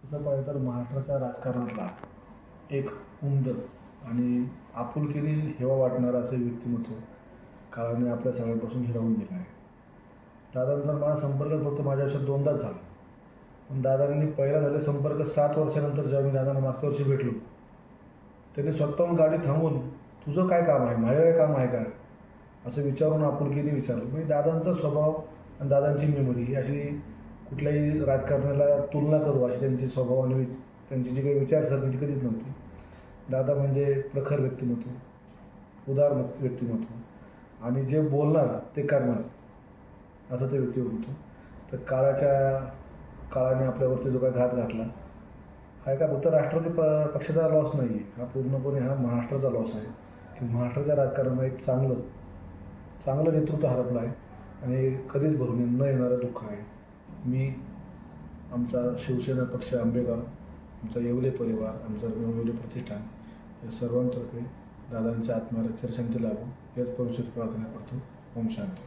तसं पाहिलं तर महाराष्ट्राच्या राजकारणातला एक उमद आणि आपुलकीने हेवा वाटणारं असं व्यक्तिमत्व काळाने आपल्या सगळ्यांपासून हिरावून गेलं आहे. दादांचा माझा संपर्क फक्त माझ्या आयुष्यात दोनदाच झाला. पण दादांनी पहिला झाले संपर्क 7 वर्षानंतर जेव्हा मी दादांना मागच्या वर्षी भेटलो, त्यांनी स्वतःहून गाडी थांबवून तुझं काय काम आहे, माझं काय काम आहे का, असं विचारून आपुलकीने विचारलं. म्हणजे दादांचा स्वभाव आणि दादांची मेमरी ही अशी कुठल्याही राजकारणाला तुलना करू अशी त्यांची स्वभाव आणि त्यांची जी काही विचारसरणी ती कधीच नव्हती. दादा म्हणजे प्रखर व्यक्तिमत्व, उदार व्यक्तिमत्व आणि जे बोलणार ते करणार असं ते व्यक्तिमत्व. तर काळाने आपल्यावरती जो काही घात घातला हा एका फक्त राष्ट्रवादी पक्षाचा लॉस नाही आहे, हा पूर्णपणे महाराष्ट्राचा लॉस आहे की महाराष्ट्राच्या राजकारणाला एक चांगलं नेतृत्व हरपलं आहे आणि कधीच भरून न येणारं दुःख आहे. मी आमचा शिवसेना पक्ष आंबेगाव, आमचा येवले परिवार, आमचं येवले प्रतिष्ठान या सर्वांतर्फे दादांच्या आत्म्याला चिरशांती लाभो याच परिस्थितीत प्रार्थना करतो. ओम शांती.